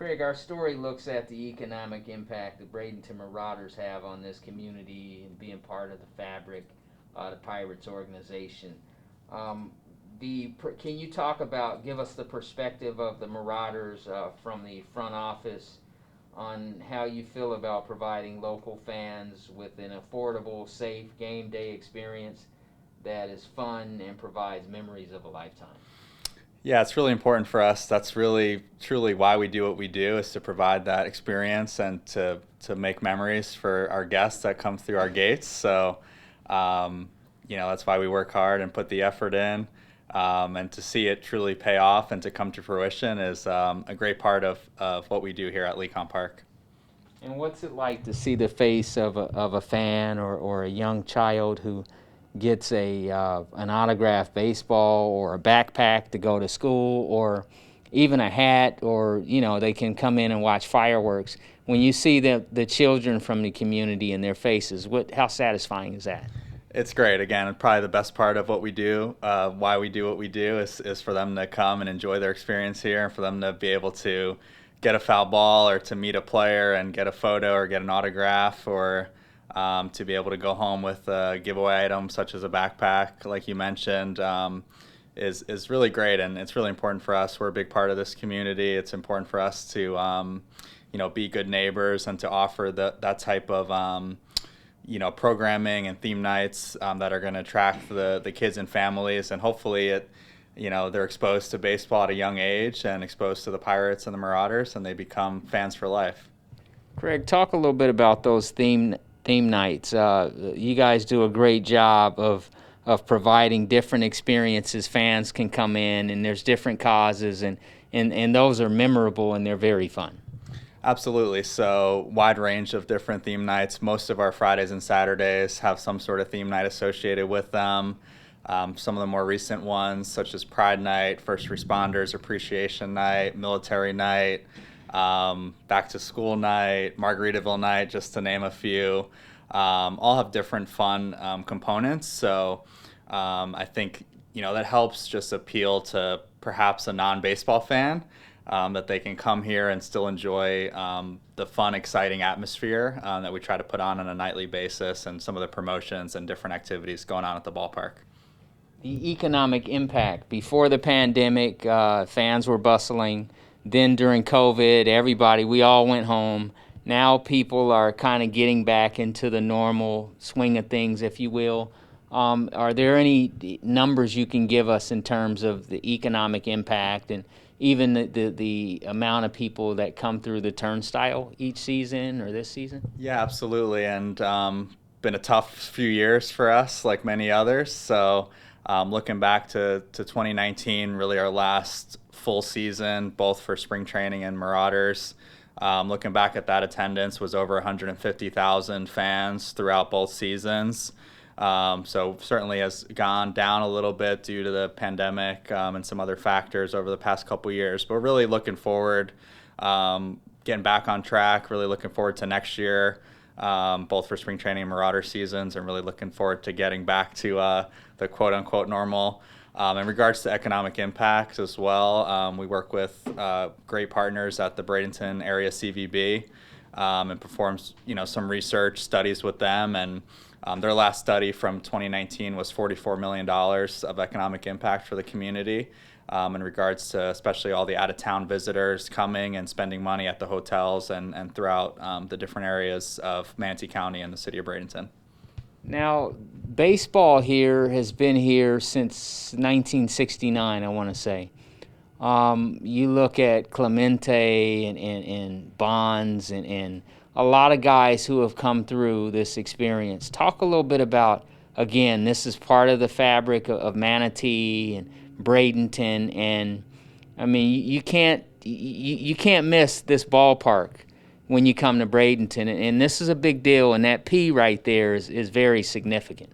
Craig, our story looks at the economic impact the Bradenton Marauders have on this community and being part of the fabric, the Pirates organization. Um, can you talk about, give us the perspective of the Marauders from the front office on how you feel about providing local fans with an affordable, safe game day experience that is fun and provides memories of a lifetime? Yeah, it's really important for us. That's really, truly why we do what we do, is to provide that experience and to make memories for our guests that come through our gates. So, um, that's why we work hard and put the effort in. And to see it truly pay off and to come to fruition is a great part of what we do here at Lecon Park. And what's it like to see the face of a fan or a young child who gets an autographed baseball or a backpack to go to school, or even a hat, or they can come in and watch fireworks? When you see the children from the community and their faces, how satisfying is that? It's great. Again, probably the best part of what we do, why we do what we do, is for them to come and enjoy their experience here, and for them to be able to get a foul ball or to meet a player and get a photo or get an autograph, or to be able to go home with a giveaway item such as a backpack, like you mentioned, is really great. And it's really important for us. We're a big part of this community. It's important for us to be good neighbors and to offer that type of programming and theme nights that are going to attract the kids and families, and hopefully they're exposed to baseball at a young age and exposed to the Pirates and the Marauders, and they become fans for life. Craig, talk a little bit about those theme nights. You guys do a great job of providing different experiences. Fans can come in, and there's different causes, and those are memorable and they're very fun. Absolutely. So, wide range of different theme nights. Most of our Fridays and Saturdays have some sort of theme night associated with them. Some of the more recent ones, such as Pride Night, First Responders Appreciation Night, Military Night, Back to School Night, Margaritaville Night, just to name a few, all have different fun components. So I think that helps just appeal to perhaps a non-baseball fan, that they can come here and still enjoy the fun, exciting atmosphere that we try to put on a nightly basis, and some of the promotions and different activities going on at the ballpark. The economic impact. Before the pandemic, fans were bustling. Then during COVID, we all went home. Now people are kind of getting back into the normal swing of things, if you will. Are there any numbers you can give us in terms of the economic impact, and even the amount of people that come through the turnstile each season or this season? Yeah, absolutely. And been a tough few years for us, like many others. So looking back to 2019, really our last full season, both for spring training and Marauders. Looking back at that, attendance was over 150,000 fans throughout both seasons. So certainly has gone down a little bit due to the pandemic and some other factors over the past couple years. But we're really looking forward, getting back on track, really looking forward to next year, both for spring training and Marauder seasons, and really looking forward to getting back to the quote-unquote normal. In regards to economic impacts as well, we work with great partners at the Bradenton area CVB, and perform some research studies with them. And their last study from 2019 was $44 million of economic impact for the community, in regards to especially all the out-of-town visitors coming and spending money at the hotels and throughout the different areas of Manatee County and the city of Bradenton. Now, baseball here has been here since 1969, I want to say. You look at Clemente and Bonds and a lot of guys who have come through this experience. Talk a little bit about, again, this is part of the fabric of Manatee and Bradenton, and I mean, you can't miss this ballpark when you come to Bradenton, and this is a big deal, and that P right there is very significant.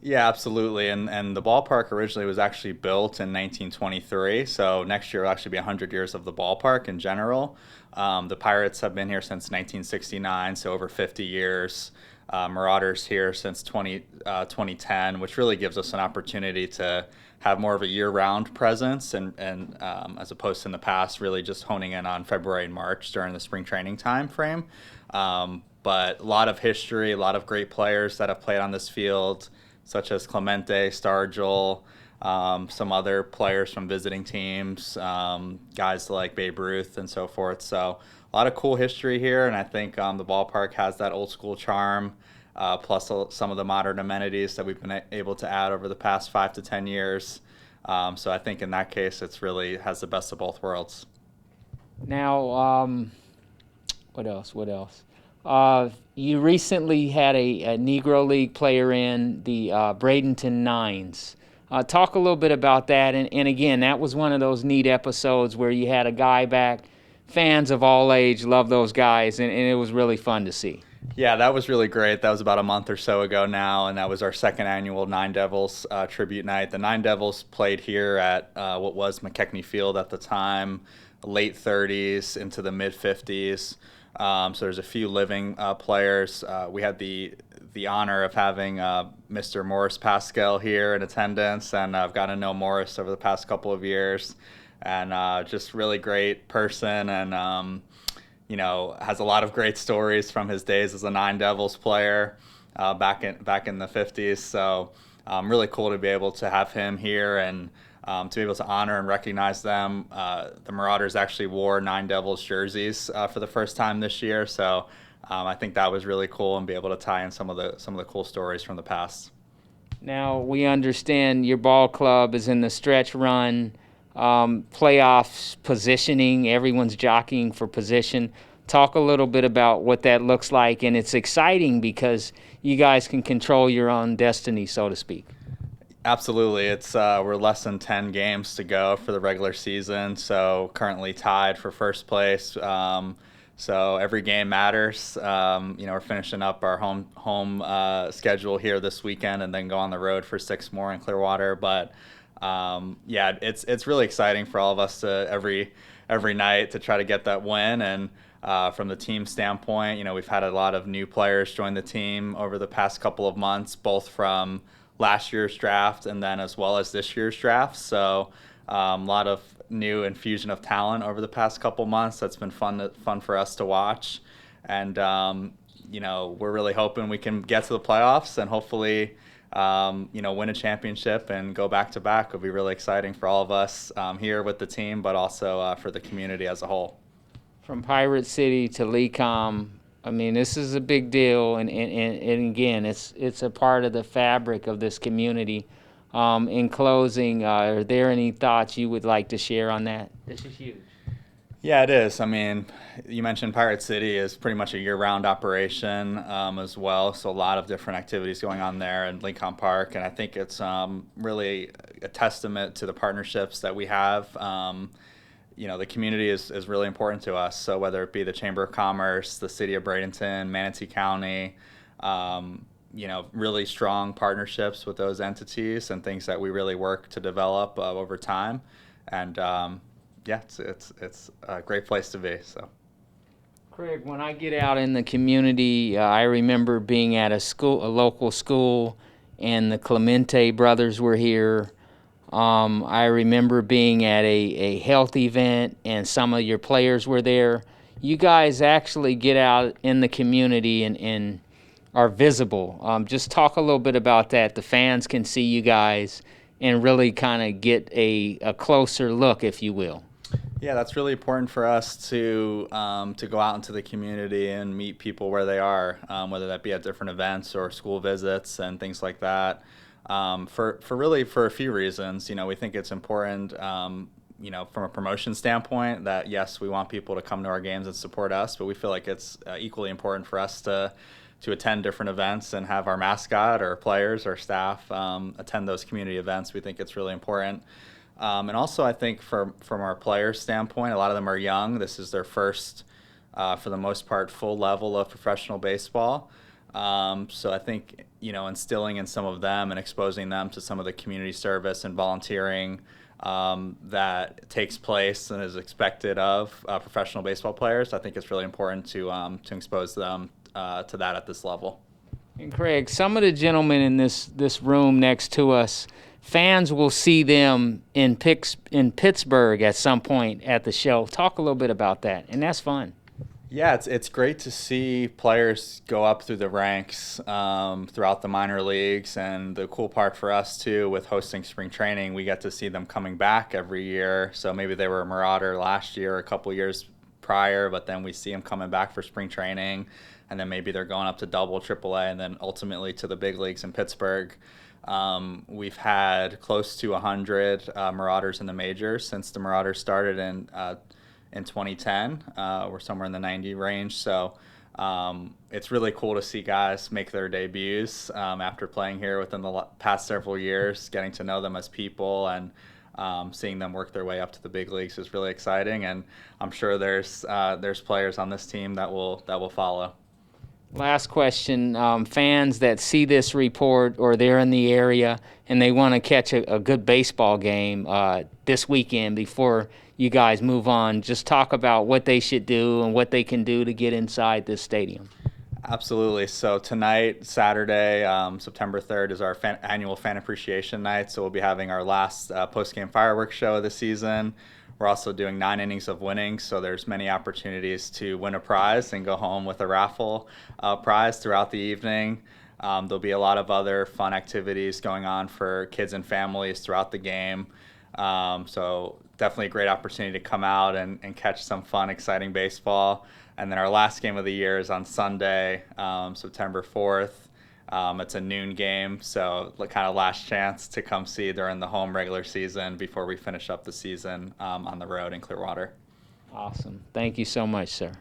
Yeah, absolutely. And the ballpark originally was actually built in 1923, so next year will actually be 100 years of the ballpark in general. The Pirates have been here since 1969, so over 50 years. Marauders here since 2010, which really gives us an opportunity to have more of a year-round presence, and as opposed to in the past, really just honing in on February and March during the spring training time frame. But a lot of history, a lot of great players that have played on this field, such as Clemente, Stargell, some other players from visiting teams, guys like Babe Ruth and so forth. So a lot of cool history here, and I think the ballpark has that old school charm, plus some of the modern amenities that we've been able to add over the past 5 to 10 years. So I think in that case, it's really has the best of both worlds. Now, what else? What else? You recently had a Negro League player in the Bradenton Nines. Talk a little bit about that. And again, that was one of those neat episodes where you had a guy back. Fans of all age love those guys, and it was really fun to see. Yeah, that was really great. That was about a month or so ago now, and that was our second annual Nine Devils tribute night. The Nine Devils played here at what was McKechnie Field at the time, late 30s into the mid 50s. So there's a few living players. We had the honor of having Mr. Morris Pascal here in attendance, and I've gotten to know Morris over the past couple of years, and just really great person, and has a lot of great stories from his days as a Nine Devils player back in the 50s. So really cool to be able to have him here, and to be able to honor and recognize them. The Marauders actually wore Nine Devils jerseys for the first time this year, so I think that was really cool, and be able to tie in some of the cool stories from the past. Now, we understand your ball club is in the stretch run, playoffs positioning. Everyone's jockeying for position. Talk a little bit about what that looks like, and it's exciting because you guys can control your own destiny, so to speak. Absolutely. It's we're less than 10 games to go for the regular season, so currently tied for first place. So every game matters. We're finishing up our home schedule here this weekend, and then go on the road for 6 more in Clearwater. But it's really exciting for all of us to every night to try to get that win. And from the team standpoint, we've had a lot of new players join the team over the past couple of months, both from last year's draft and then as well as this year's draft. So a lot of new infusion of talent over the past couple months. That's been fun for us to watch. And, we're really hoping we can get to the playoffs and hopefully, win a championship and go back to back. Will be really exciting for all of us here with the team, but also for the community as a whole. From Pirate City to Lecom, I mean, this is a big deal, and again, it's a part of the fabric of this community. In closing, are there any thoughts you would like to share on that? This is huge. Yeah, it is. I mean, you mentioned Pirate City is pretty much a year-round operation as well, so a lot of different activities going on there in Lincoln Park, and I think it's really a testament to the partnerships that we have. The community is really important to us. So whether it be the Chamber of Commerce, the City of Bradenton, Manatee County, really strong partnerships with those entities and things that we really work to develop over time. And it's a great place to be. So, Craig, when I get out in the community, I remember being at a local school, and the Clemente brothers were here. I remember being at a health event, and some of your players were there. You guys actually get out in the community and are visible. Just talk a little bit about that. The fans can see you guys and really kind of get a closer look, if you will. Yeah, that's really important for us to go out into the community and meet people where they are, whether that be at different events or school visits and things like that. For a few reasons. We think it's important, from a promotion standpoint, that yes, we want people to come to our games and support us, but we feel like it's equally important for us to attend different events and have our mascot or players or staff attend those community events. We think it's really important. And also, I think from our players' standpoint, a lot of them are young. This is their first, for the most part, full level of professional baseball. So I think, instilling in some of them and exposing them to some of the community service and volunteering that takes place and is expected of professional baseball players, I think it's really important to expose them to that at this level. And Craig, some of the gentlemen in this room next to us, fans will see them in Pittsburgh at some point at the show. Talk a little bit about that, and that's fun. Yeah, it's great to see players go up through the ranks throughout the minor leagues, and the cool part for us too, with hosting spring training, we get to see them coming back every year. So maybe they were a Marauder last year, a couple years prior, but then we see them coming back for spring training, and then maybe they're going up to double, triple A, and then ultimately to the big leagues in Pittsburgh. We've had close to 100 Marauders in the majors since the Marauders started in 2010. We're somewhere in the 90 range. So it's really cool to see guys make their debuts after playing here within the past several years. Getting to know them as people and seeing them work their way up to the big leagues is really exciting. And I'm sure there's players on this team that will follow. Last question. Fans that see this report or they're in the area and they want to catch a good baseball game this weekend before you guys move on, just talk about what they should do and what they can do to get inside this stadium. Absolutely. So tonight, Saturday, September 3rd, is our annual Fan Appreciation Night. So we'll be having our last post-game fireworks show of the season. We're also doing 9 innings of winning, so there's many opportunities to win a prize and go home with a raffle prize throughout the evening. There'll be a lot of other fun activities going on for kids and families throughout the game. So definitely a great opportunity to come out and catch some fun, exciting baseball. And then our last game of the year is on Sunday, September 4th. It's a noon game, so kind of last chance to come see during the home regular season before we finish up the season on the road in Clearwater. Awesome. Thank you so much, sir.